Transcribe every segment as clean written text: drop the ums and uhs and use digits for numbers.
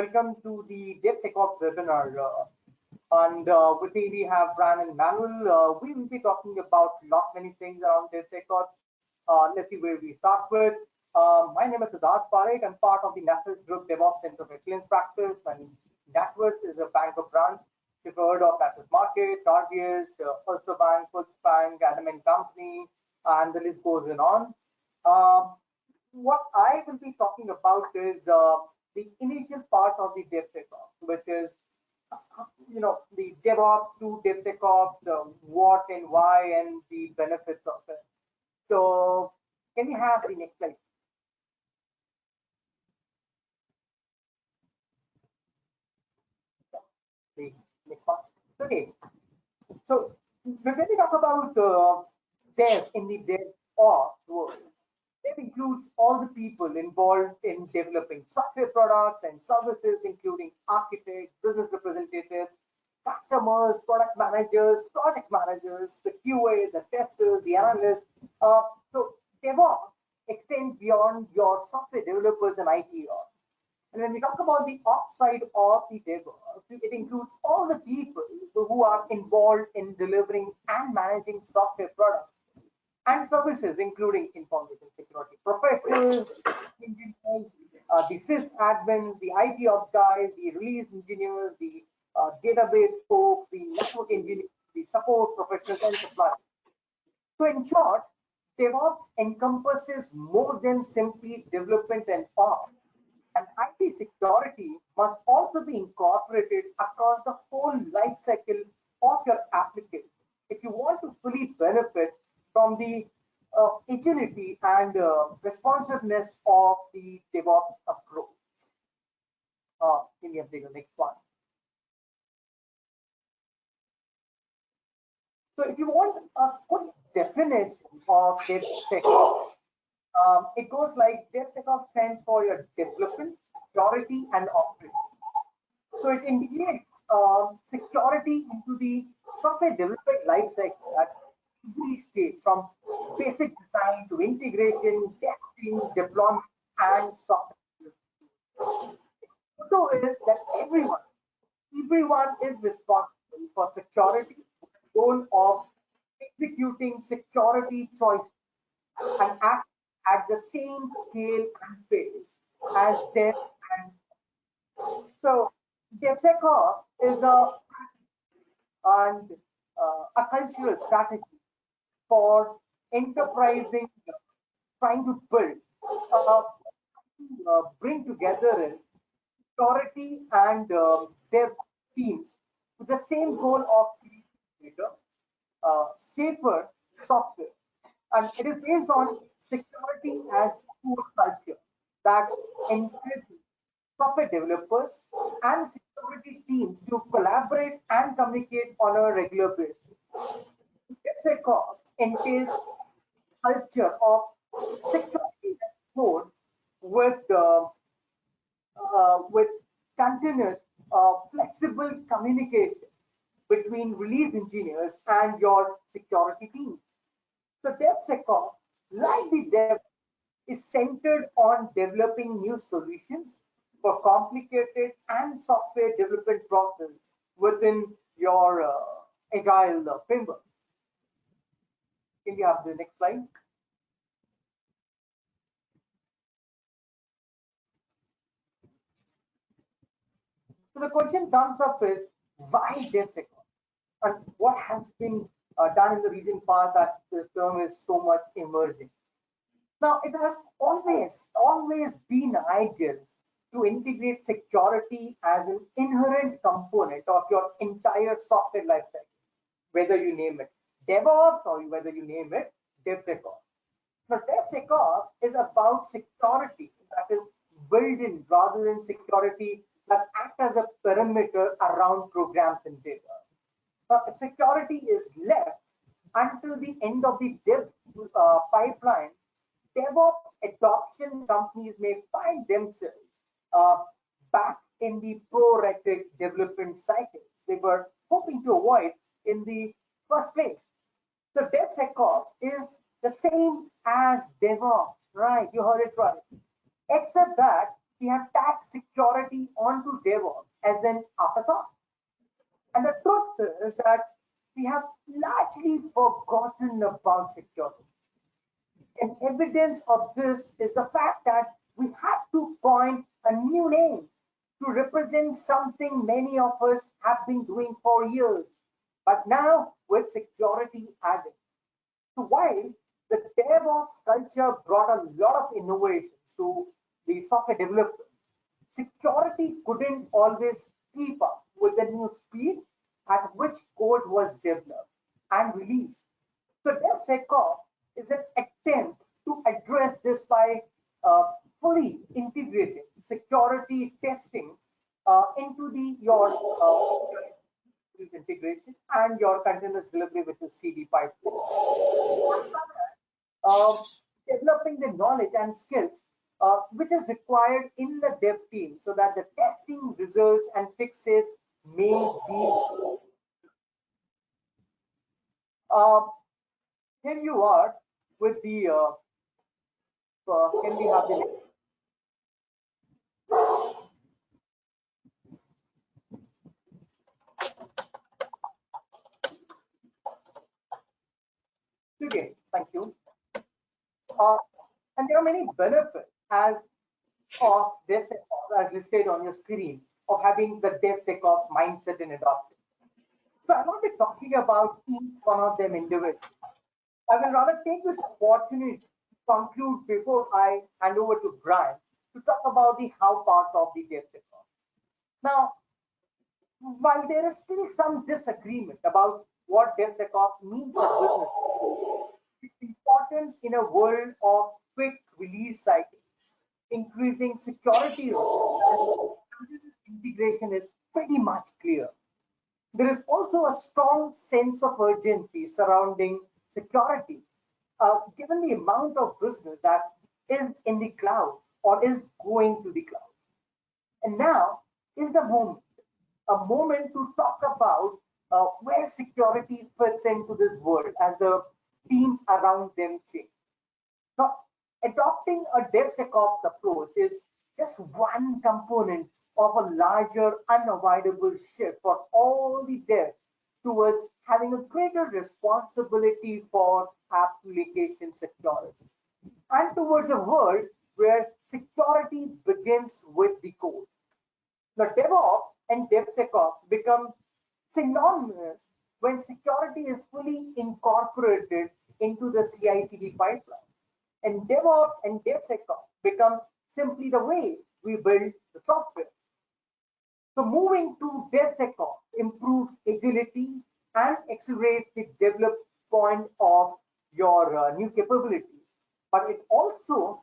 welcome to the DevSecOps webinar. With me we have Brian and Manuel. We will be talking about many things around DevSecOps. Let's see where we start with. My name is Siddharth Parekh. I'm part of the NatWest Group DevOps Center of Excellence practice, and NatWest is a bank of brands. You've heard of NatWest Market, Targius, Ulster Bank, Bank, Adamant Company, and the list goes on. What I will be talking about is the initial part of the DevSecOps, which is the DevOps to DevSecOps, what and why, and the benefits of it. So, can we have the next slide? The next part. Okay. So, when we talk about dev in the DevOps world, it includes all the people involved in developing software products and services, including architects, business representatives, customers, product managers, project managers, the QA, the testers, the analysts. So DevOps extends beyond your software developers and IT ops. And when we talk about the ops side of the DevOps, it includes all the people who are involved in delivering and managing software products and services, including information security professionals, engineers, the sys admins, the IT ops guys, the release engineers, the database folks, the network engineers, the support professionals, and suppliers. So, in short, DevOps encompasses more than simply development and ops. And IT security must also be incorporated across the whole life cycle of your application if you want to fully benefit from the agility and responsiveness of the DevOps approach. Can you take the next one? So if you want a quick definition of DevSecOps, it goes like DevSecOps stands for your development, security, and operation. So it integrates security into the software development lifecycle at every stage, from basic design to integration, testing, deployment, and software. So is that everyone is responsible for security, with the goal of executing security choices and act at the same scale and pace as Dev and so DevSecOps is a cultural strategy for enterprising, trying to build, bring together in security and dev teams with the same goal of creating safer software. And it is based on security as core culture that encourages software developers and security teams to collaborate and communicate on a regular basis. DevSecOps entails culture of security as code with continuous flexible communication between release engineers and your security teams. So DevSecOps, like the Dev, is centered on developing new solutions for complicated and software development process within your Agile framework. Can we have the next slide? So the question comes up is, why DevSecOps? And what has been done in the recent past that this term is so much emerging? Now, it has always been ideal to integrate security as an inherent component of your entire software lifecycle, whether you name it DevOps or whether you name it DevSecOps. Now, DevSecOps is about security that is built in rather than security that act as a perimeter around programs and data. Security is left until the end of the dev pipeline. DevOps adoption companies may find themselves back in the proactive development cycles they were hoping to avoid in the first place. So DevSecOps is the same as DevOps, right? You heard it right. Except that we have tagged security onto DevOps as an afterthought. And the truth is that we have largely forgotten about security. And evidence of this is the fact that we had to coin a new name to represent something many of us have been doing for years, but now with security added. So while the DevOps culture brought a lot of innovations to the software development, security couldn't always keep up with the new speed at which code was developed and released. So DevSecOps is an attempt to address this by fully integrating security testing into your integration and your continuous delivery, which is CD pipeline. Uh, Developing the knowledge and skills which is required in the dev team so that the testing results and fixes may be. Uh, Here you are with the. Can we have the next? Okay, thank you. And there are many benefits as of this as listed on your screen of having the DevSecOps mindset in adoption. So I won't be talking about each one of them individually. I will rather take this opportunity to conclude before I hand over to Brian to talk about the how part of the DevSecOps. Now, while there is still some disagreement about what DevSecOps means for business, its importance in a world of quick release cycles, increasing security risks, and integration is pretty much clear. There is also a strong sense of urgency surrounding security, given the amount of business that is in the cloud or is going to the cloud. And now is the moment, a moment to talk about where security fits into this world as the teams around them change. Now, adopting a DevSecOps approach is just one component of a larger unavoidable shift for all the devs towards having a greater responsibility for application security and towards a world where security begins with the code. Now, DevOps and DevSecOps become synonymous when security is fully incorporated into the CI/CD pipeline. And DevOps and DevSecOps become simply the way we build the software. So moving to DevSecOps improves agility and accelerates the development of your new capabilities. But it also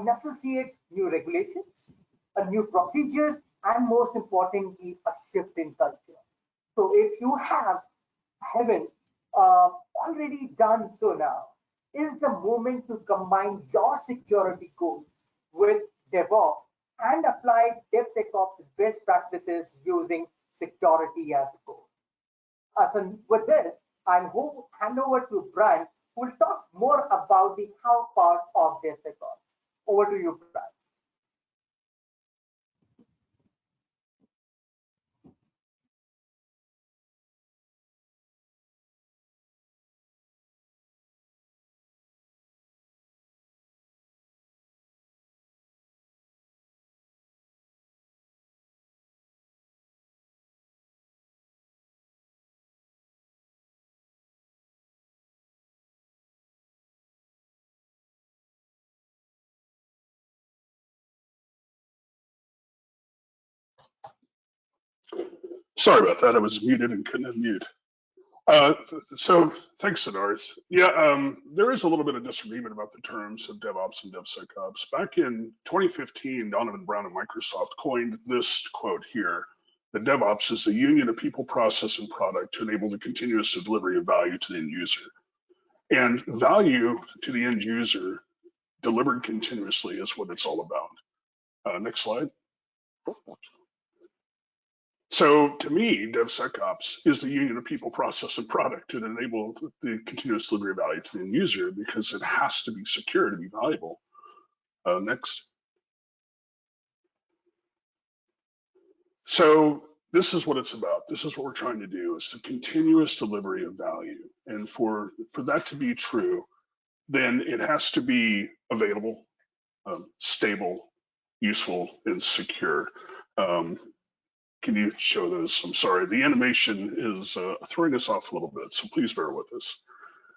necessitates new regulations, new procedures, and most importantly, a shift in culture. So if you haven't already done so now, is the moment to combine your security goals with DevOps and apply DevSecOps best practices using security as a goal. So with this, I'll hand over to Brian, who will talk more about the how part of DevSecOps. Over to you, Brian. Sorry about that. I was muted and couldn't unmute. So thanks, Siddharth. Yeah, there is a little bit of disagreement about the terms of DevOps and DevSecOps. Back in 2015, Donovan Brown of Microsoft coined this quote here: "The DevOps is the union of people, process, and product to enable the continuous delivery of value to the end user." And value to the end user delivered continuously is what it's all about. Next slide. So to me, DevSecOps is the union of people, process, and product to enable the continuous delivery of value to the end user, because it has to be secure to be valuable. Next. So this is what it's about. This is what we're trying to do, is the continuous delivery of value. And for that to be true, then it has to be available, stable, useful, and secure. Um, can you show those? I'm sorry, the animation is throwing us off a little bit, so please bear with us.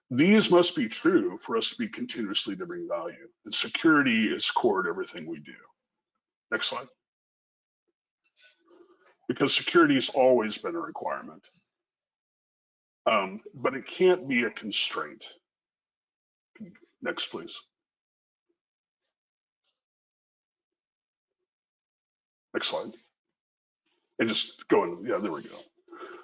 These must be true for us to be continuously delivering value. And security is core to everything we do. Next slide. Because security has always been a requirement, but it can't be a constraint. Next, please. Next slide. And just go in, yeah, there we go.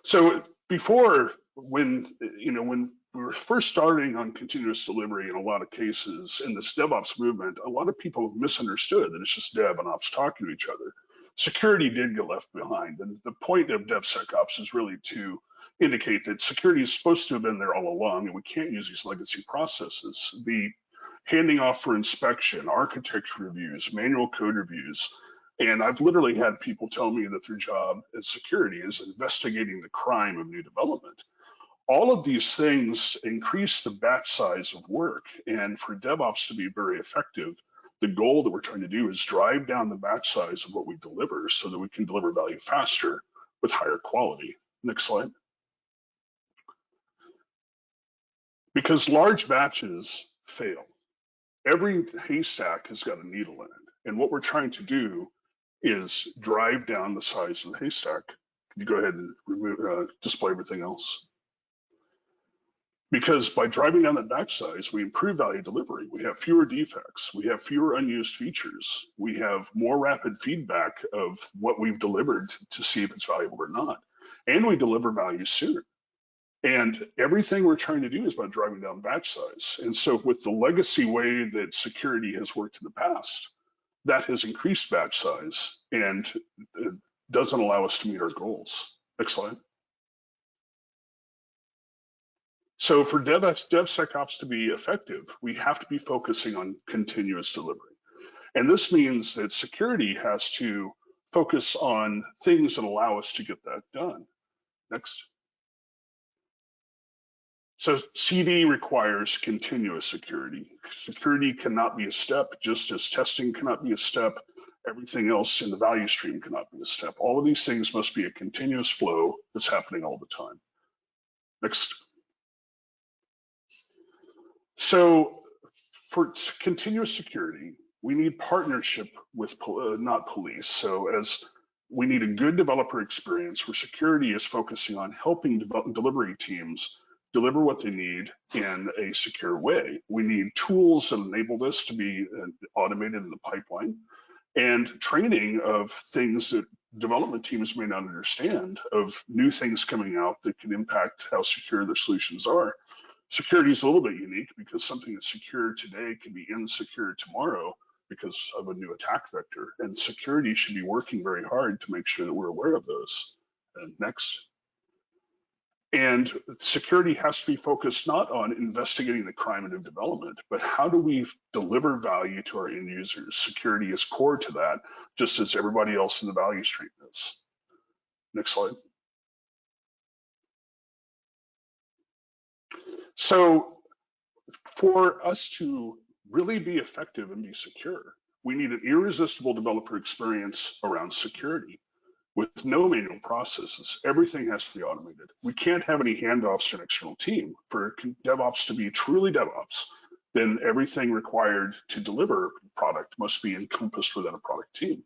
So before, when we were first starting on continuous delivery, in a lot of cases in this DevOps movement, a lot of people misunderstood that it's just dev and ops talking to each other. Security did get left behind, and the point of DevSecOps is really to indicate that security is supposed to have been there all along, and we can't use these legacy processes. The handing off for inspection, architecture reviews, manual code reviews, and I've literally had people tell me that their job as security is investigating the crime of new development. All of these things increase the batch size of work. And for DevOps to be very effective, the goal that we're trying to do is drive down the batch size of what we deliver so that we can deliver value faster with higher quality. Next slide. Because large batches fail. Every haystack has got a needle in it. And what we're trying to do is drive down the size of the haystack. Can you go ahead and remove, display everything else? Because by driving down that batch size, we improve value delivery. We have fewer defects. We have fewer unused features. We have more rapid feedback of what we've delivered to see if it's valuable or not. And we deliver value sooner. And everything we're trying to do is about driving down batch size. And so with the legacy way that security has worked in the past, that has increased batch size and it doesn't allow us to meet our goals. Next slide. So for DevSecOps to be effective, we have to be focusing on continuous delivery. And this means that security has to focus on things that allow us to get that done. Next. So CD requires continuous security. Security cannot be a step, just as testing cannot be a step. Everything else in the value stream cannot be a step. All of these things must be a continuous flow that's happening all the time. Next. So for continuous security, we need partnership with not police. So as we need a good developer experience where security is focusing on helping delivery teams deliver what they need in a secure way. We need tools that enable this to be automated in the pipeline, and training of things that development teams may not understand, of new things coming out that can impact how secure their solutions are. Security is a little bit unique because something that's secure today can be insecure tomorrow because of a new attack vector, and security should be working very hard to make sure that we're aware of those. And next. And security has to be focused not on investigating the crime of development, but how do we deliver value to our end users? Security is core to that, just as everybody else in the value stream is. Next slide. So for us to really be effective and be secure, we need an irresistible developer experience around security. With no manual processes, everything has to be automated. We can't have any handoffs to an external team. For DevOps to be truly DevOps, then everything required to deliver product must be encompassed within a product team.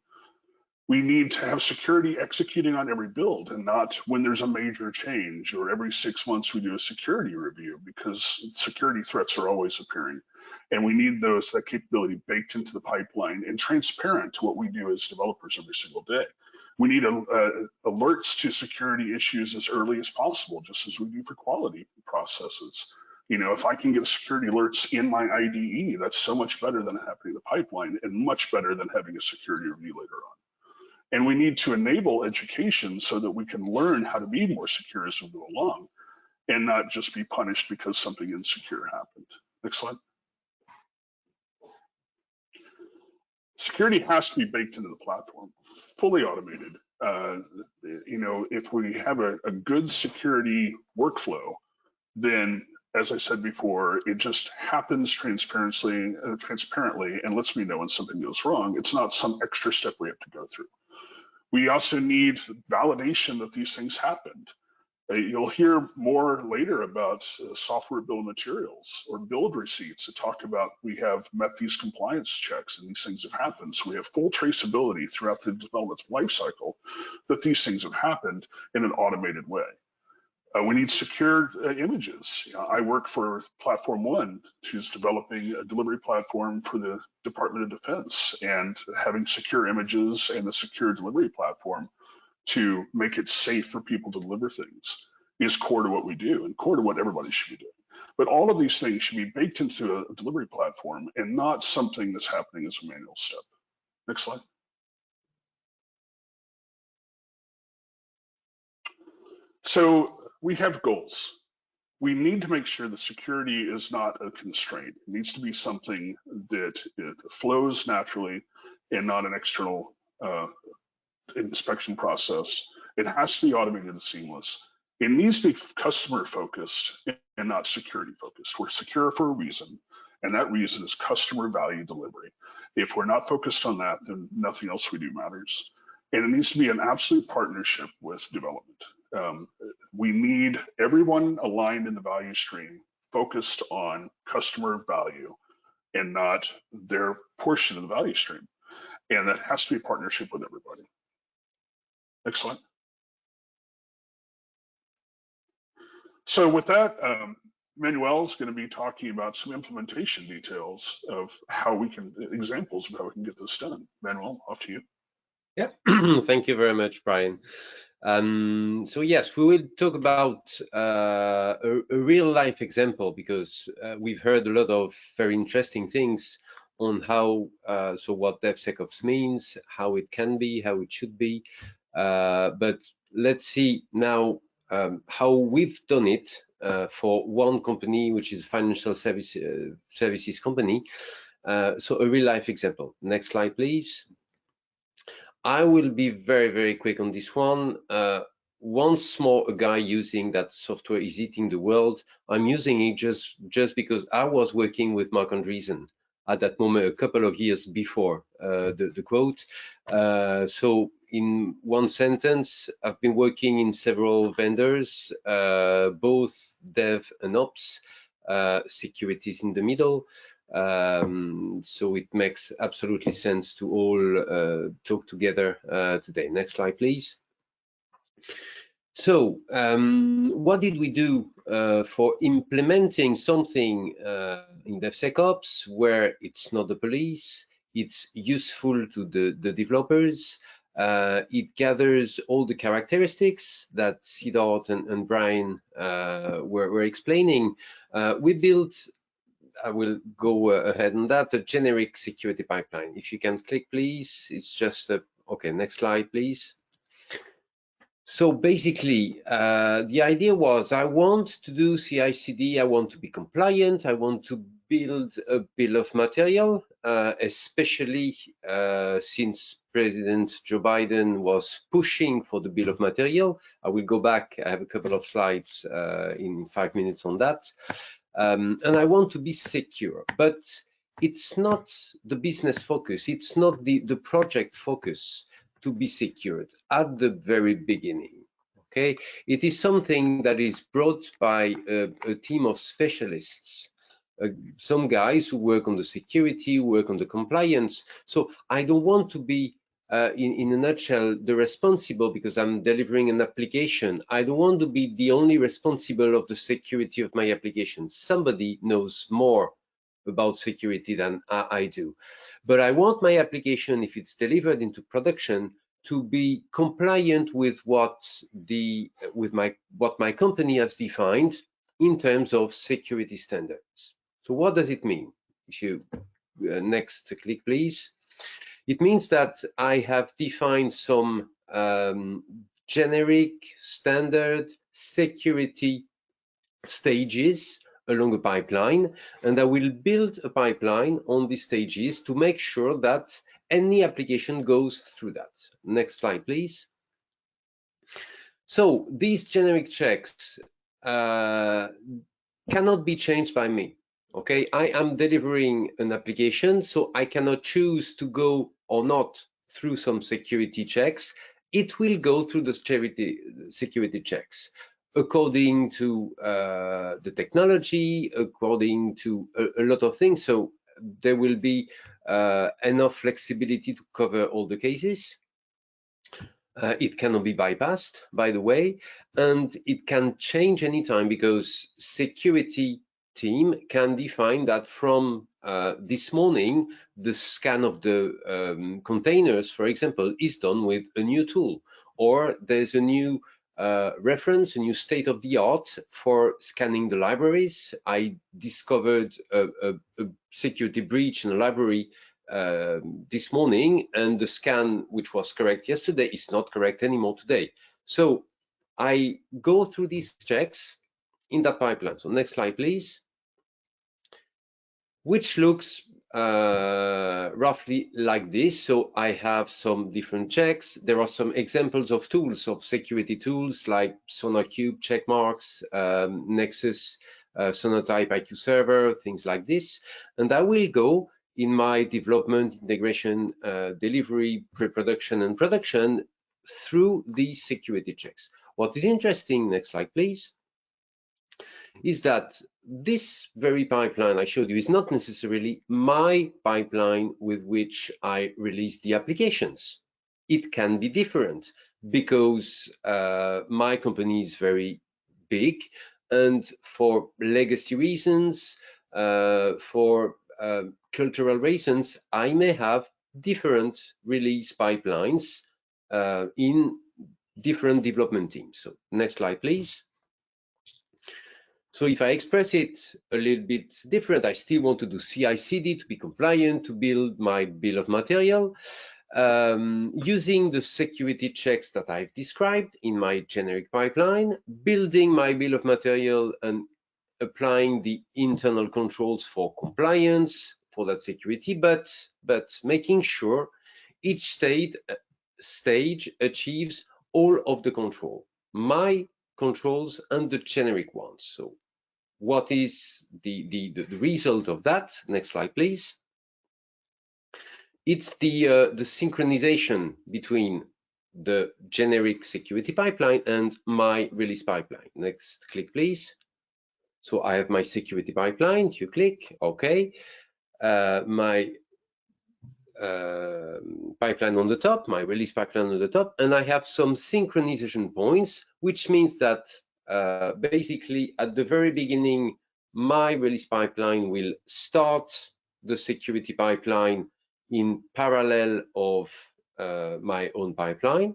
We need to have security executing on every build and not when there's a major change or every 6 months we do a security review, because security threats are always appearing. And we need that capability baked into the pipeline and transparent to what we do as developers every single day. We need alerts to security issues as early as possible, just as we do for quality processes. You know, if I can get security alerts in my IDE, that's so much better than happening in the pipeline and much better than having a security review later on. And we need to enable education so that we can learn how to be more secure as we go along and not just be punished because something insecure happened. Next slide. Security has to be baked into the platform, fully automated. if we have a good security workflow, then, as I said before, it just happens transparently and lets me know when something goes wrong. It's not some extra step we have to go through. We also need validation that these things happened. You'll hear more later about software bill of materials or build receipts that talk about we have met these compliance checks and these things have happened. So we have full traceability throughout the development lifecycle that these things have happened in an automated way. We need secure images. I work for Platform One, who's developing a delivery platform for the Department of Defense, and having secure images and a secure delivery platform to make it safe for people to deliver things is core to what we do and core to what everybody should be doing. But all of these things should be baked into a delivery platform and not something that's happening as a manual step. Next slide. So we have goals. We need to make sure that security is not a constraint. It needs to be something that it flows naturally and not an external inspection process. It has to be automated and seamless. It needs to be customer focused and not security focused. We're secure for a reason, and that reason is customer value delivery. If we're not focused on that, then nothing else we do matters. And it needs to be an absolute partnership with development. We need everyone aligned in the value stream, focused on customer value and not their portion of the value stream. And that has to be a partnership with everybody. Next slide. So with that, Manuel's going to be talking about some implementation details of how we can, examples of how we can get this done. Manuel, off to you. Yeah, thank you very much, Brian. So yes, we will talk about a real life example, because we've heard a lot of very interesting things on how, so what DevSecOps means, how it can be, how it should be. But let's see now how we've done it for one company, which is a financial services company. So a real life example. Next slide, please. I will be very, very quick on this one. Once more, a guy using that software is eating the world. I'm using it just because I was working with Marc Andreessen at that moment, a couple of years before the quote. So in one sentence, I've been working in several vendors, both dev and ops, securities in the middle. So it makes absolutely sense to all talk together today. Next slide, please. So what did we do for implementing something in DevSecOps where it's not the police, it's useful to the developers, it gathers all the characteristics that Siddharth and Brian were explaining. We built, I will go ahead on that, a generic security pipeline. If you can click, please. It's just a, okay, next slide, please. So basically, the idea was I want to do CI/CD, I want to be compliant, I want to build a bill of material, especially since President Joe Biden was pushing for the bill of material. I will go back, I have a couple of slides in 5 minutes on that. And I want to be secure, but it's not the business focus, it's not the project focus to be secured at the very beginning. Okay, it is something that is brought by a team of specialists, some guys who work on the security, work on the compliance. So I don't want to be in a nutshell the responsible, because I'm delivering an application. I don't want to be the only responsible of the security of my application. Somebody knows more about security than I do. But I want my application, if it's delivered into production, to be compliant with what my company has defined in terms of security standards. So what does it mean? If you next click, please. It means that I have defined some generic standard security stages along a pipeline, and I will build a pipeline on these stages to make sure that any application goes through that. Next slide, please. So these generic checks cannot be changed by me. Okay, I am delivering an application, so I cannot choose to go or not through some security checks. It will go through the security checks according to the technology, according to a lot of things. So there will be enough flexibility to cover all the cases. It cannot be bypassed, by the way, and it can change anytime because security team can define that from this morning, the scan of the containers, for example, is done with a new tool, or there's a new reference, a new state of the art for scanning the libraries. I discovered a security breach in a library this morning, and the scan which was correct yesterday is not correct anymore today. So I go through these checks in that pipeline. So next slide, please. Which looks roughly like this. So I have some different checks. There are some examples of tools, of security tools like SonarQube checkmarks, Nexus, Sonatype IQ Server, things like this. And I will go in my development, integration, delivery, pre-production, and production through these security checks. What is interesting, next slide, please, is that this very pipeline I showed you is not necessarily my pipeline with which I release the applications. It can be different because my company is very big, and for legacy reasons, for cultural reasons, I may have different release pipelines in different development teams. So next slide, please. So if I express it a little bit different, I still want to do CI/CD to be compliant, to build my bill of material, using the security checks that I've described in my generic pipeline, building my bill of material and applying the internal controls for compliance for that security, but making sure each stage achieves all of the control, my controls and the generic ones. So what is the result of that? Next slide, please. It's the synchronization between the generic security pipeline and my release pipeline. Next click, please. So I have my security pipeline. If you click, OK, my pipeline on the top, my release pipeline on the top, and I have some synchronization points, which means that basically at the very beginning, my release pipeline will start the security pipeline in parallel of my own pipeline,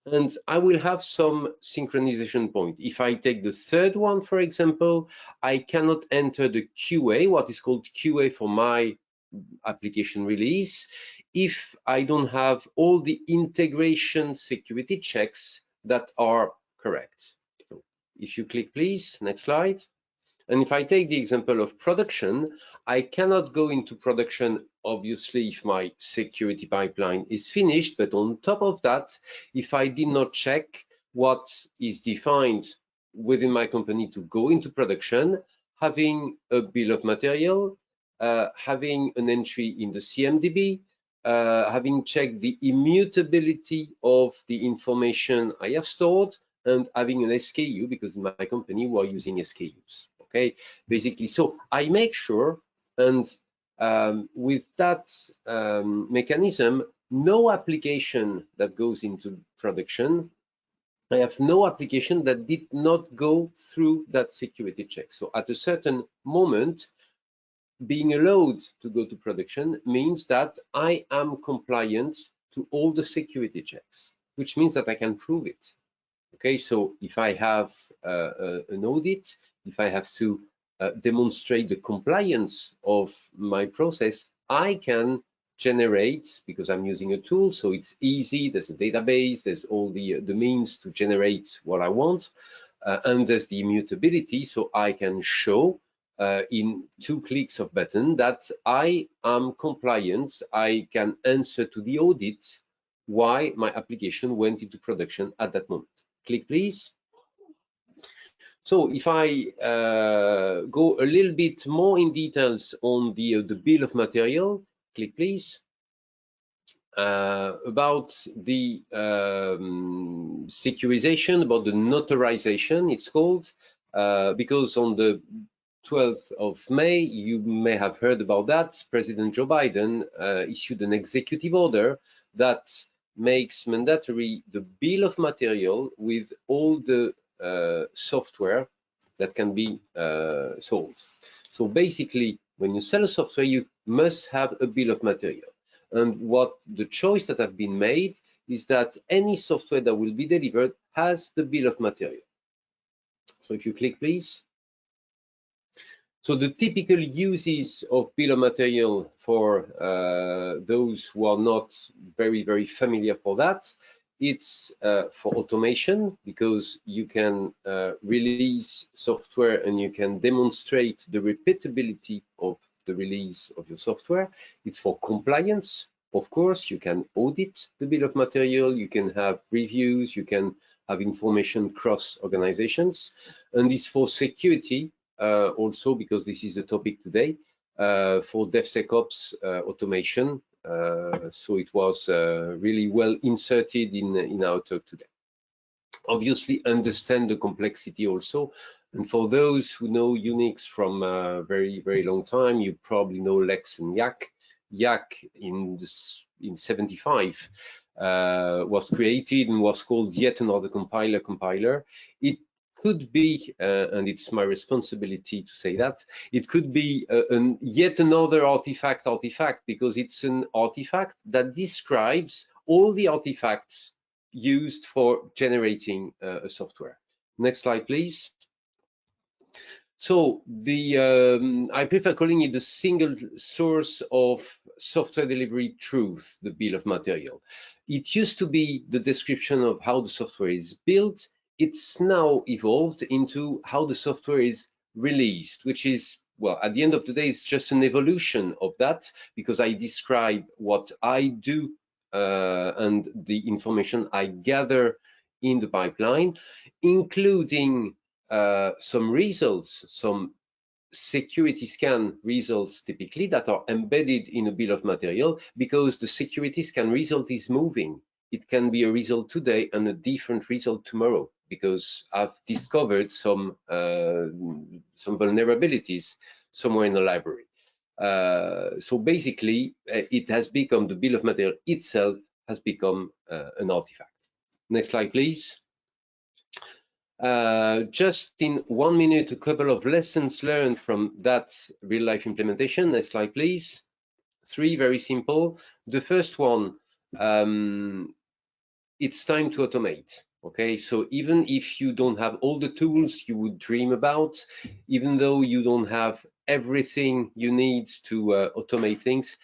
and I will have some synchronization point. If I take the third one, for example, I cannot enter the QA, what is called QA for my application release, if I don't have all the integration security checks that are correct. So if you click, please, next slide. And if I take the example of production, I cannot go into production, obviously, if my security pipeline is finished. But on top of that, if I did not check what is defined within my company to go into production, having a bill of material, having an entry in the CMDB, having checked the immutability of the information I have stored, and having an SKU, because in my company we're using SKUs. Okay, basically, so I make sure, and with that mechanism, no application that goes into production, I have no application that did not go through that security check. So at a certain moment, being allowed to go to production means that I am compliant to all the security checks, which means that I can prove it. Okay, so if I have an audit, if I have to demonstrate the compliance of my process, I can generate, because I'm using a tool, so it's easy, there's a database, there's all the means to generate what I want, and there's the immutability, so I can show in 2 clicks of button that I am compliant, I can answer to the audit why my application went into production at that moment. Click, please. So if I go a little bit more in details on the bill of material, click, please. About the securization, about the notarization, it's called, because on the 12th of May, you may have heard about that. President Joe Biden issued an executive order that makes mandatory the bill of material with all the software that can be sold. So basically, when you sell a software, you must have a bill of material. And what the choice that have been made is that any software that will be delivered has the bill of material. So if you click, please. So the typical uses of bill of material for those who are not very familiar for that, it's for automation, because you can release software and you can demonstrate the repeatability of the release of your software. It's for compliance. Of course, you can audit the bill of material, you can have reviews, you can have information cross organizations, and it's for security also, because this is the topic today, for DevSecOps automation. So it was really well inserted in our talk today. Obviously, understand the complexity also. And for those who know Unix from a very long time, you probably know Lex and Yak. Yak in 75 was created and was called yet another compiler. It could be, and it's my responsibility to say that, it could be yet another artifact, because it's an artifact that describes all the artifacts used for generating a software. Next slide, please. So I prefer calling it the single source of software delivery truth, the bill of material. It used to be the description of how the software is built. It's now evolved into how the software is released, which is, well, at the end of the day, it's just an evolution of that, because I describe what I do and the information I gather in the pipeline, including some results, some security scan results typically that are embedded in a bill of material, because the security scan result is moving. It can be a result today and a different result tomorrow, because I've discovered some vulnerabilities somewhere in the library. So basically, it has become, the bill of material itself has become an artifact. Next slide, please. Just in 1 minute, a couple of lessons learned from that real-life implementation. Next slide, please. 3, very simple. The first one, it's time to automate. Okay, so even if you don't have all the tools you would dream about, even though you don't have everything you need to automate things,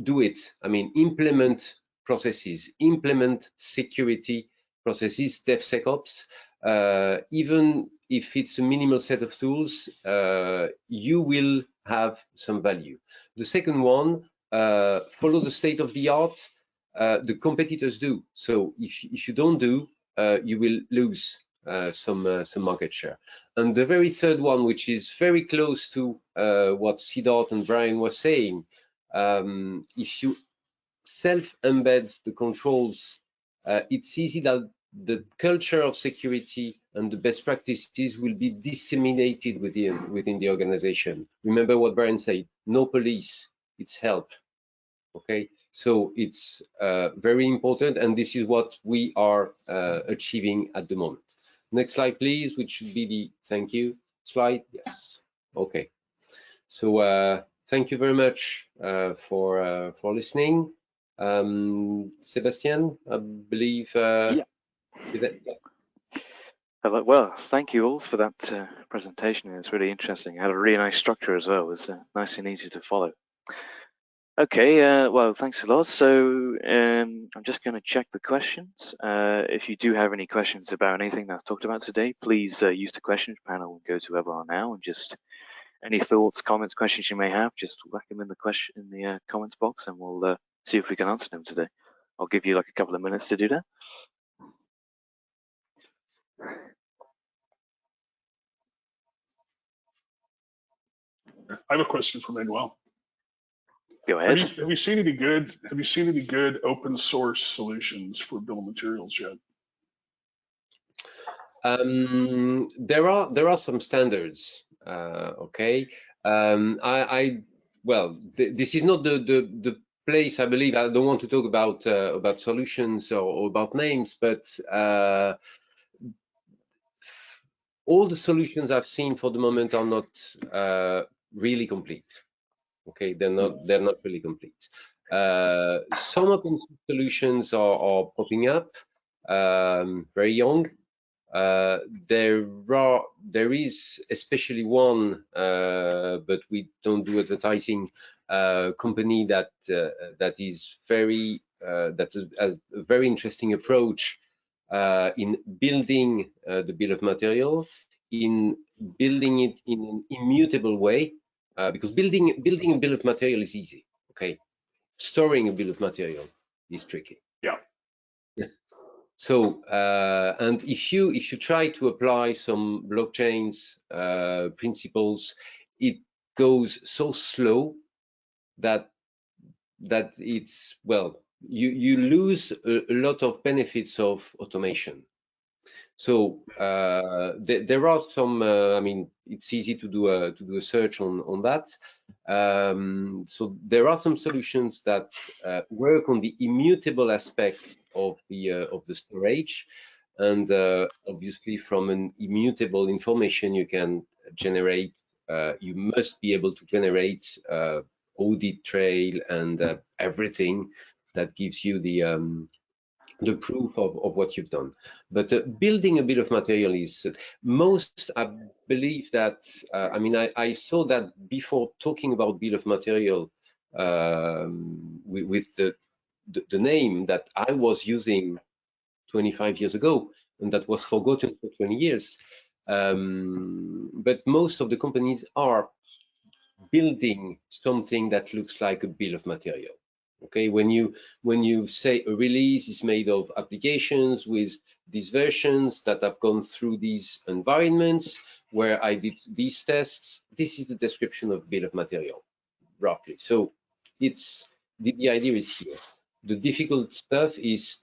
do it. I mean, implement processes, implement security processes, DevSecOps. Even if it's a minimal set of tools, you will have some value. The second one, follow the state of the art. The competitors do. So if you don't do, you will lose some market share. And the very third one, which is very close to what Siddharth and Brian were saying, if you self-embed the controls, it's easy that the culture of security and the best practices will be disseminated within the organization. Remember what Brian said, no police, it's help. Okay, so it's very important, and this is what we are achieving at the moment. Next slide, please, which should be the thank you slide. Yes. Okay. So thank you very much for listening. Sebastian, I believe. Yeah. Well, thank you all for that presentation. It's really interesting. It had a really nice structure as well. It was nice and easy to follow. Okay, well, thanks a lot. So I'm just going to check the questions. If you do have any questions about anything that's talked about today, please use the questions panel and go to webinar now, and just any thoughts, comments, questions you may have, just whack them in the comments box, and we'll see if we can answer them today. I'll give you like a couple of minutes to do that. I have a question for Manuel. Go ahead. Have you seen any good? Have you seen any good open source solutions for bill of materials yet? There are some standards. Okay. Well, this is not the place. I believe I don't want to talk about solutions or about names, but all the solutions I've seen for the moment are not really complete. Okay, they're not really complete. Some open source solutions are popping up, very young. There is especially one, but we don't do advertising, company that is very that has a very interesting approach in building the bill of material, in building it in an immutable way, because building a bill of material is easy. Okay, storing a bill of material is tricky. Yeah. So, and if you try to apply some blockchains principles, it goes so slow that it's, well, you lose a lot of benefits of automation. So there are some. I mean, it's easy to do a search on that. So there are some solutions that work on the immutable aspect of the storage, and obviously from an immutable information you can generate. You must be able to generate audit trail and everything that gives you the proof of what you've done. But building a bill of material is most, I believe that, I mean, I saw that before talking about bill of material with the name that I was using 25 years ago, and that was forgotten for 20 years. But most of the companies are building something that looks like a bill of material. Okay, when you say a release is made of applications with these versions that have gone through these environments where I did these tests, this is the description of bill of material, roughly. So it's the idea is here. The difficult stuff is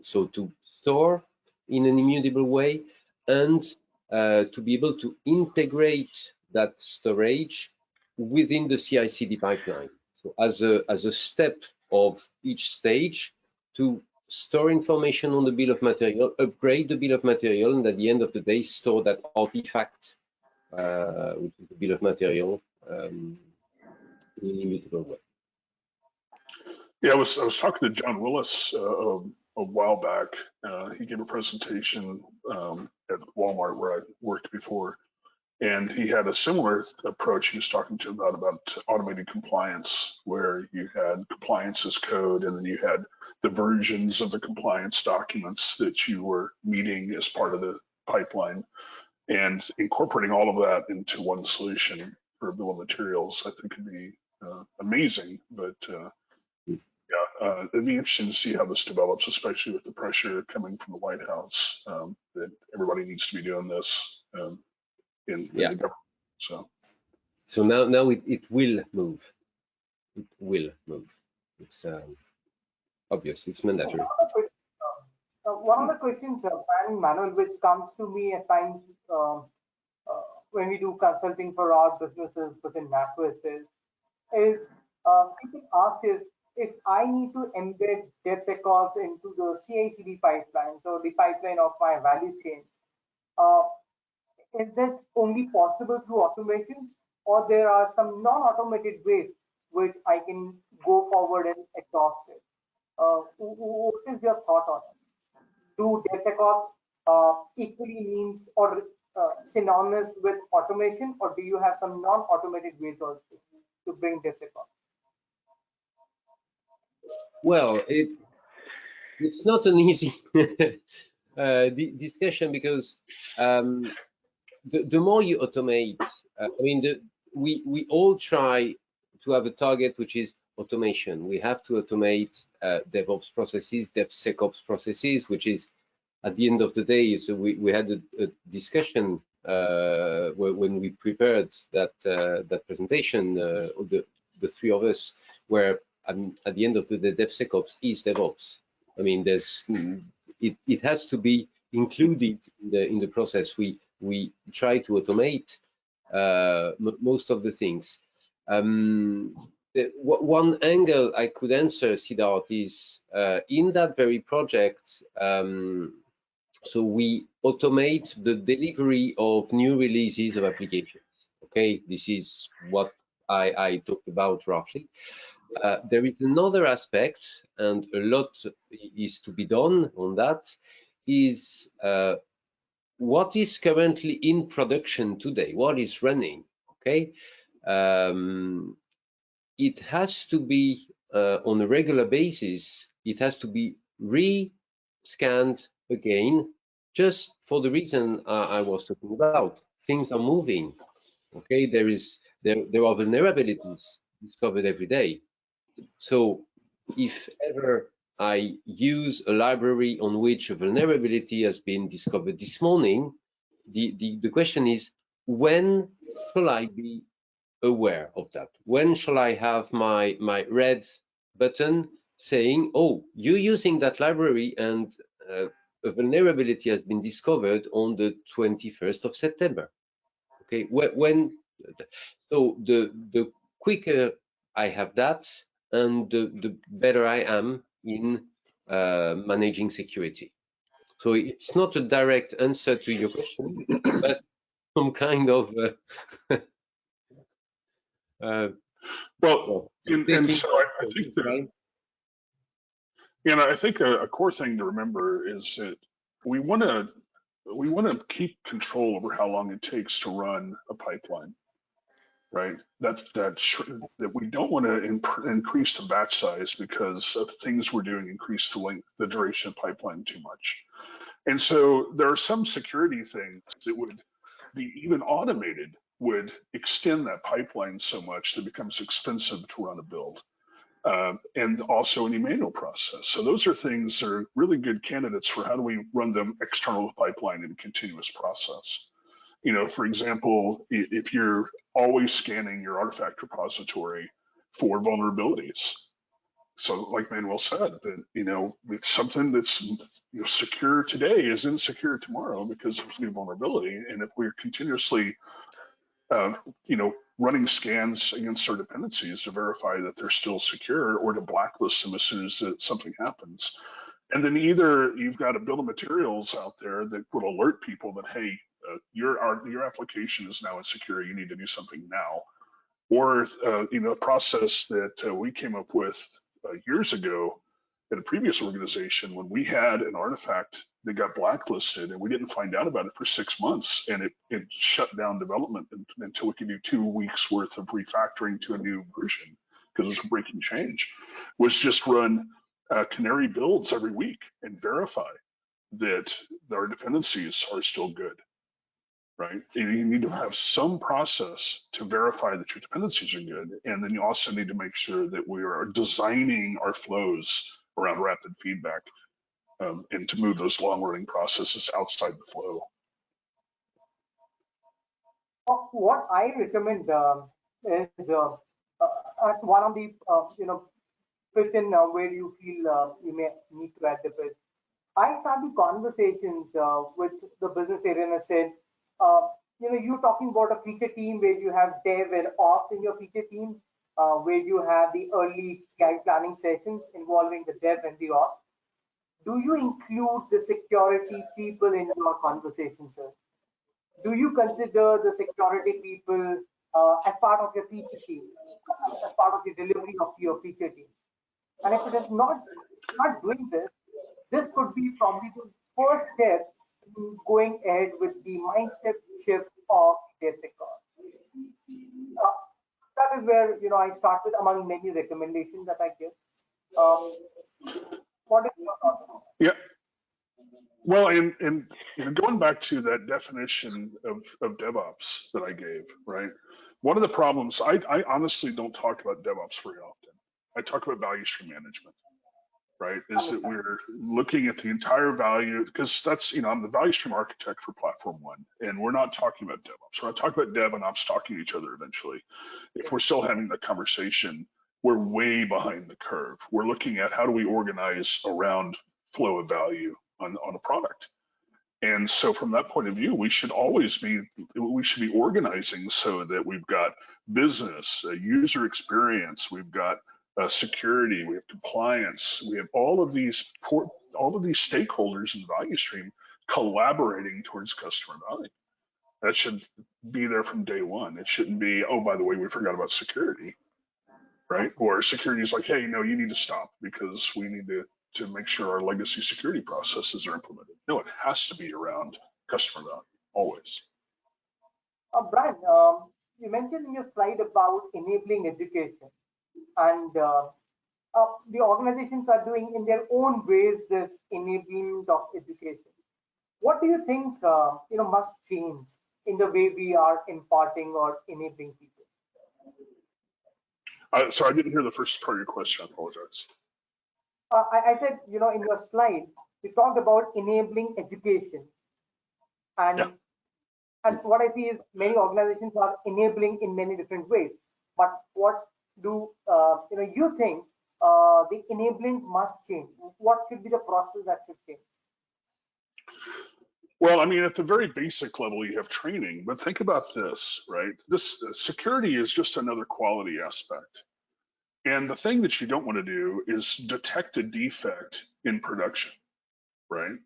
so to store in an immutable way, and to be able to integrate that storage within the CI/CD pipeline. So as a step of each stage, to store information on the bill of material, upgrade the bill of material, and at the end of the day, store that artifact, which is the bill of material, in an immutable way. Yeah, I was talking to John Willis a while back. He gave a presentation at Walmart where I worked before, and he had a similar approach. He was talking to about automated compliance, where you had compliance as code, and then you had the versions of the compliance documents that you were meeting as part of the pipeline, and incorporating all of that into one solution for a bill of materials, I think could be amazing. But it'd be interesting to see how this develops, especially with the pressure coming from the White House that everybody needs to be doing this. In the government. So now it will move. It will move. It's obvious. It's mandatory. One of the questions, Manuel, which comes to me at times when we do consulting for our businesses within NatWest is people ask is, if I need to embed DevSecOps into the CI/CD pipeline, so the pipeline of my value chain, is that only possible through automations, or there are some non-automated ways which I can go forward and adopt it? What is your thought on it? Do DevSecOps equally means or synonymous with automation, or do you have some non-automated ways also to bring DevSecOps? Well, it's not an easy discussion, because the more you automate, I mean, we all try to have a target which is automation. We have to automate DevOps processes, DevSecOps processes, which is at the end of the day, so we had a discussion when we prepared that that presentation, the three of us, where at the end of the day, DevSecOps is DevOps. I mean, there's it has to be included in the process. We try to automate most of the things. One angle I could answer, Siddharth, is in that very project. So we automate the delivery of new releases of applications. Okay, this is what I talked about roughly. There is another aspect, and a lot is to be done on that, is what is currently in production today, what is running, okay? It has to be, on a regular basis, it has to be re-scanned again, just for the reason I was talking about. Things are moving, okay? There are vulnerabilities discovered every day. So if ever I use a library on which a vulnerability has been discovered this morning, the question is, when shall I be aware of that? When shall I have my red button saying, oh, you're using that library and a vulnerability has been discovered on the 21st of September. Okay, so the quicker I have that, and the better I am in managing security. So it's not a direct answer to your question, but some kind of well, and so I think that, I think a core thing to remember is that we want to keep control over how long it takes to run a pipeline, right? That we don't want to increase the batch size because of things we're doing increase the duration of pipeline too much. And so there are some security things that would be even automated would extend that pipeline so much that it becomes expensive to run a build. And also any manual process. So those are things that are really good candidates for how do we run them external pipeline in a continuous process. For example, if you're always scanning your artifact repository for vulnerabilities. So like Manuel said, that, with something that's secure today is insecure tomorrow because there's new vulnerability. And if we're continuously running scans against our dependencies to verify that they're still secure or to blacklist them as soon as something happens. And then either you've got a bill of materials out there that will alert people that, hey, your application is now insecure, you need to do something now. Or, a process that we came up with years ago at a previous organization when we had an artifact that got blacklisted and we didn't find out about it for 6 months, and it shut down development until we could do 2 weeks worth of refactoring to a new version because it was a breaking change, was just run canary builds every week and verify that our dependencies are still good, right? You need to have some process to verify that your dependencies are good. And then you also need to make sure that we are designing our flows around rapid feedback and to move those long-running processes outside the flow. What I recommend is one of the fits in where you feel you may need to add a bit. I started conversations with the business area and I said, you're talking about a feature team where you have dev and ops in your feature team, where you have the early planning sessions involving the dev and the ops. Do you include the security people in your conversation, sir? Do you consider the security people as part of your feature team, as part of the delivery of your feature team? And if it is not doing this, this could be probably the first step in going ahead with the mindset shift of DevSecOps. That is where I start with among many recommendations that I give. What is your thought? Yeah. Well, and going back to that definition of DevOps that I gave, right? One of the problems, I honestly don't talk about DevOps very often. I talk about value stream management. right? Is that we're looking at the entire value, because that's, I'm the value stream architect for Platform One, and we're not talking about DevOps. We're not talking about Dev and Ops talking to each other eventually. If we're still having that conversation, we're way behind the curve. We're looking at how do we organize around flow of value on a product. And so from that point of view, we should be organizing so that we've got business, user experience, we've got security, we have compliance, we have all of these stakeholders in the value stream collaborating towards customer value. That should be there from day one. It shouldn't be, oh, by the way, we forgot about security, right? Or security is like, hey, no, you need to stop because we need to make sure our legacy security processes are implemented. No, it has to be around customer value, always. Brian, you mentioned in your slide about enabling education, and the organizations are doing in their own ways this enablement of education. What do you think must change in the way we are imparting or enabling people? Sorry, I didn't hear the first part of your question. I apologize. I said, in your slide, you talked about enabling education. And, yeah. And what I see is many organizations are enabling in many different ways. But what do you think the enablement must change? What should be the process that should change? Well, I mean, at the very basic level, you have training, but think about this, right? This security is just another quality aspect. And the thing that you don't want to do is detect a defect in production, right?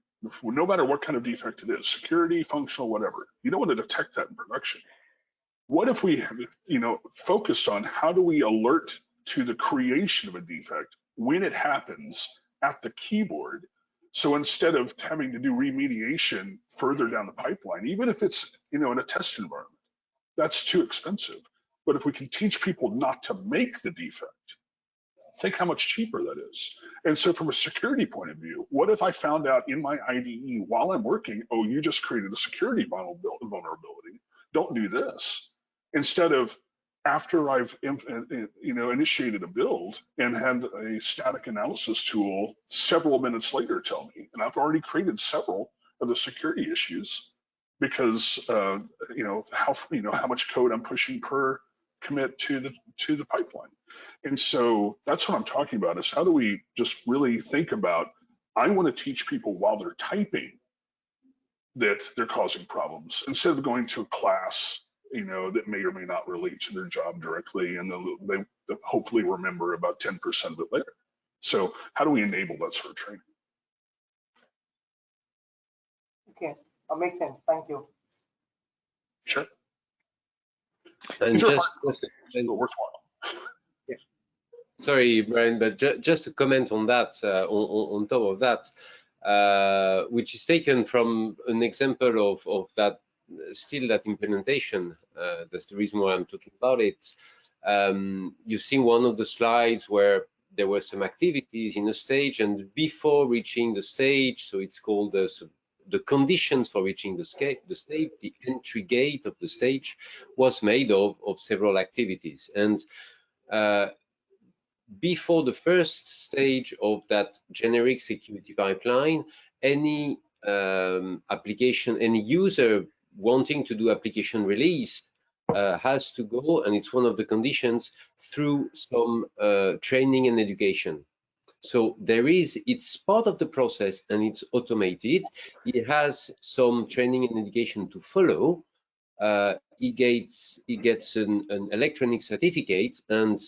No matter what kind of defect it is, security, functional, whatever, you don't want to detect that in production. What if we, focused on how do we alert to the creation of a defect when it happens at the keyboard? So instead of having to do remediation further down the pipeline, even if it's, in a test environment, that's too expensive. But if we can teach people not to make the defect, think how much cheaper that is. And so from a security point of view, what if I found out in my IDE while I'm working, oh, you just created a security vulnerability, don't do this. Instead of after I've initiated a build and had a static analysis tool several minutes later tell me, and I've already created several of the security issues because how much code I'm pushing per commit to the pipeline. And so that's what I'm talking about is how do we just really think about, I want to teach people while they're typing that they're causing problems instead of going to a class, that may or may not relate to their job directly. And they hopefully remember about 10% of it later. So how do we enable that sort of training? Okay, that makes sense. Thank you. Sure. And just worthwhile. Yeah. Sorry, Brian, but just to comment on that, on top of that, which is taken from an example of that, still that implementation. That's the reason why I'm talking about it. You see one of the slides where there were some activities in a stage, and before reaching the stage, so it's called the conditions for reaching the stage, the entry gate of the stage was made of several activities. And before the first stage of that generic security pipeline, any application, any user wanting to do application release has to go, and it's one of the conditions, through some training and education. So it's part of the process and it's automated. It has some training and education to follow. He gets an electronic certificate, and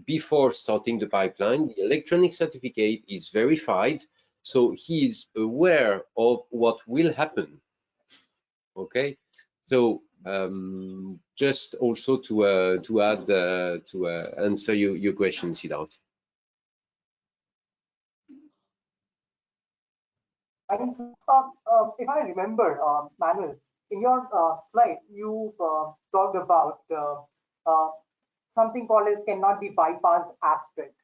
before starting the pipeline, the electronic certificate is verified, so he is aware of what will happen. Okay, so just also to add to answer your question, Siddharth. If I remember, Manuel, in your slide, you talked about something called as cannot be bypassed aspect.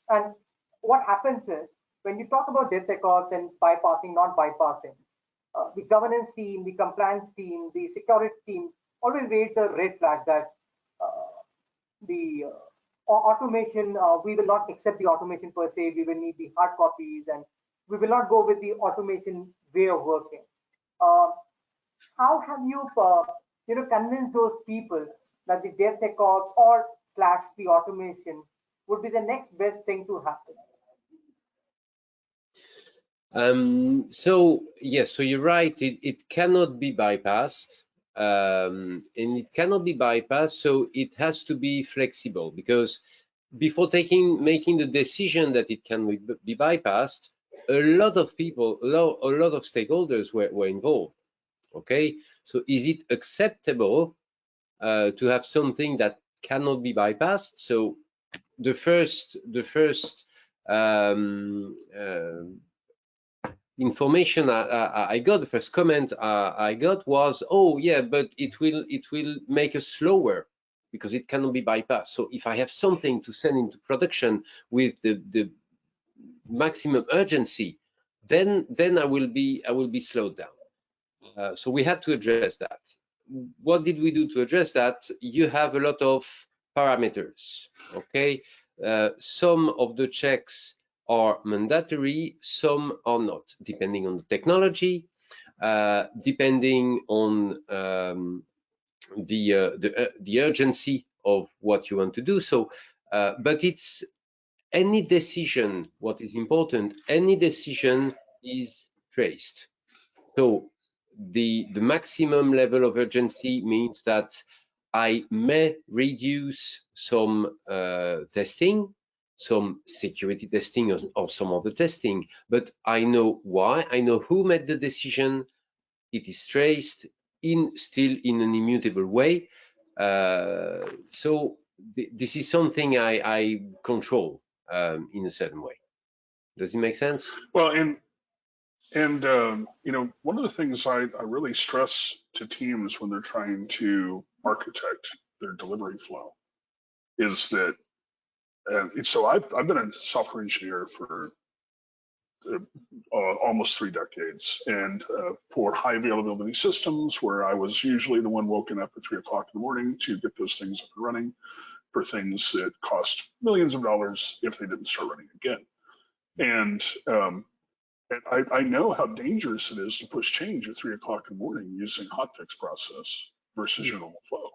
And what happens is, when you talk about DevSecOps and bypassing, not bypassing, the governance team, the compliance team, the security team always raise a red flag that the automation, we will not accept the automation per se. We will need the hard copies, and we will not go with the automation way of working. Uh, how have you, convinced those people that the DevSecOps or slash the automation would be the next best thing to happen? So yes, so you're right. It cannot be bypassed, and it cannot be bypassed. So it has to be flexible, because before making the decision that it can be bypassed, a lot of people, a lot of stakeholders were involved. Okay, so is it acceptable to have something that cannot be bypassed? So the first information I got, the first comment I got was, oh yeah, but it will make us slower because it cannot be bypassed. So if I have something to send into production with the maximum urgency, then I will be slowed down. So we had to address that. What did we do to address that? You have a lot of parameters. Okay, some of the checks are mandatory, some are not, depending on the technology, depending on the urgency of what you want to do. So, but it's any decision. What is important? Any decision is traced. So the maximum level of urgency means that I may reduce some testing, some security testing, or some other testing, but I know why, I know who made the decision, it is traced still in an immutable way. So this is something I control in a certain way. Does it make sense? Well, and one of the things I really stress to teams when they're trying to architect their delivery flow is that, so I've been a software engineer for almost 3 decades, and for high availability systems where I was usually the one woken up at 3 o'clock in the morning to get those things up and running, for things that cost millions of dollars if they didn't start running again. And I know how dangerous it is to push change at 3 o'clock in the morning using hotfix process versus your normal flow.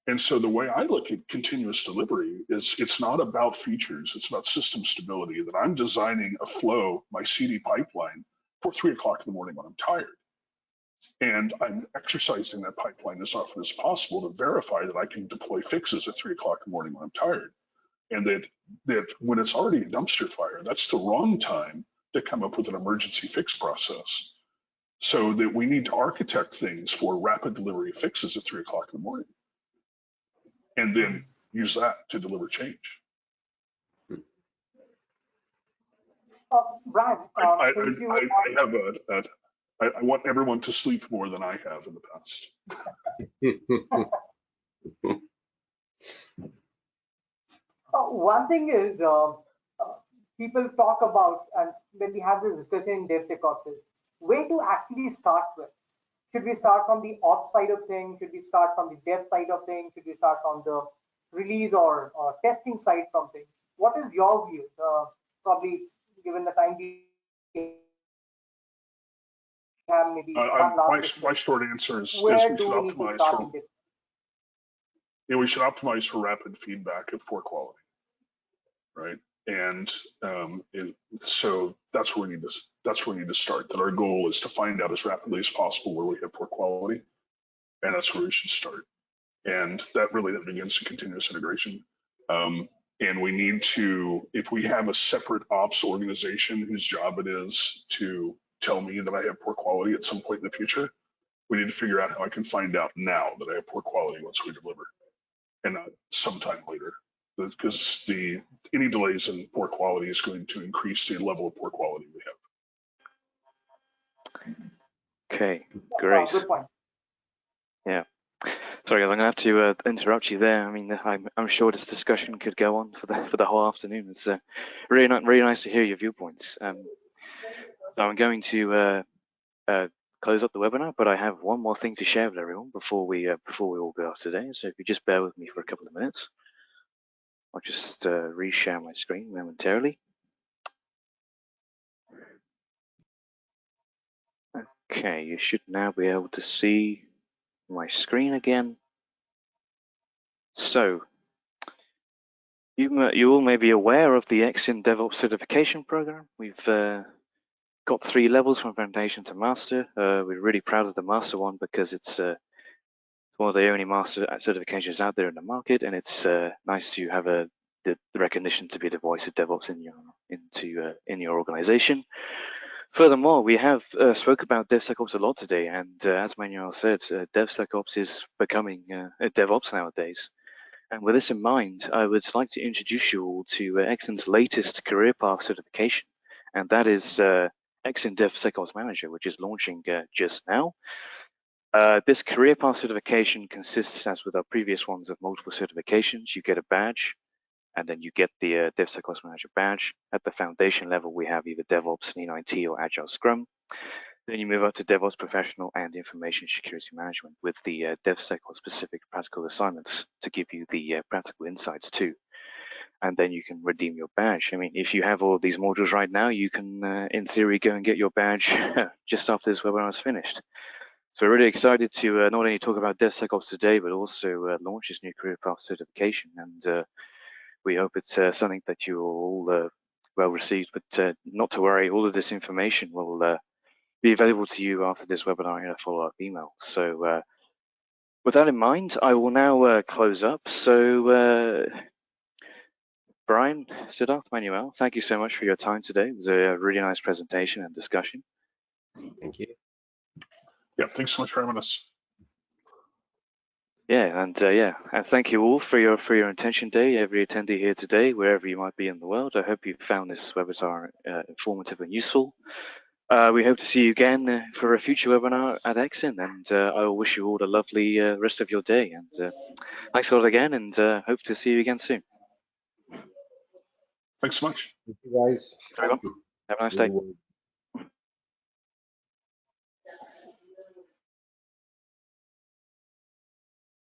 And so the way I look at continuous delivery is it's not about features, it's about system stability, that I'm designing a flow, my CD pipeline, for 3 o'clock in the morning when I'm tired. And I'm exercising that pipeline as often as possible to verify that I can deploy fixes at 3 o'clock in the morning when I'm tired. And that when it's already a dumpster fire, that's the wrong time to come up with an emergency fix process. So that we need to architect things for rapid delivery of fixes at 3 o'clock in the morning, and then use that to deliver change. Brad, I want everyone to sleep more than I have in the past. One thing is, people talk about, and when we have this discussion in DevSecOps, is where to actually start with. Should we start from the ops side of things? Should we start from the dev side of things? Should we start from the release or testing side from things? What is your view? Probably given the time we have, maybe one last. My short answer is where we do should we need to start we should optimize for rapid feedback of poor quality, right? And so that's where we need to start. That our goal is to find out as rapidly as possible where we have poor quality, and that's where we should start. And that begins in continuous integration. And we need to, if we have a separate ops organization whose job it is to tell me that I have poor quality at some point in the future, we need to figure out how I can find out now that I have poor quality once we deliver, and not sometime later. Because any delays in poor quality is going to increase the level of poor quality we have. Okay, great. Good point. Yeah. Sorry, guys, I'm gonna have to interrupt you there. I mean, I'm sure this discussion could go on for the whole afternoon. It's really nice to hear your viewpoints. So I'm going to close up the webinar, but I have one more thing to share with everyone before we all go off today. So if you just bear with me for a couple of minutes. I'll just reshare my screen momentarily. Okay, you should now be able to see my screen again. So, you all may be aware of the Exyn DevOps certification program. We've got 3 levels from Foundation to Master. We're really proud of the Master one because it's one of the only Master certifications out there in the market, and it's nice to have the recognition to be the voice of DevOps in your organization. Furthermore, we have spoke about DevSecOps a lot today, and as Manuel said, DevSecOps is becoming DevOps nowadays. And with this in mind, I would like to introduce you all to Exyn's latest career path certification, and that is Exyn DevSecOps Manager, which is launching just now. This career path certification consists, as with our previous ones, of multiple certifications. You get a badge, and then you get the DevSecOps Manager badge. At the foundation level, we have either DevOps, Lean IT, or Agile Scrum. Then you move up to DevOps Professional and Information Security Management with the DevSecOps specific practical assignments to give you the practical insights too. And then you can redeem your badge. I mean, if you have all of these modules right now, you can, in theory, go and get your badge just after this webinar is finished. So we're really excited to not only talk about DevSecOps today, but also launch this new career path certification. And we hope it's something that you all well received. But not to worry, all of this information will be available to you after this webinar in a follow-up email. So with that in mind, I will now close up. So Brian, Siddharth, Manuel, thank you so much for your time today. It was a really nice presentation and discussion. Thank you. Yeah, thanks so much for having us. Yeah, and thank you all for your attention today, every attendee here today, wherever you might be in the world. I hope you found this webinar informative and useful. We hope to see you again for a future webinar at Exyn, and I will wish you all a lovely rest of your day. And thanks a lot again, and hope to see you again soon. Thanks so much. Thank you, guys. Have a nice day.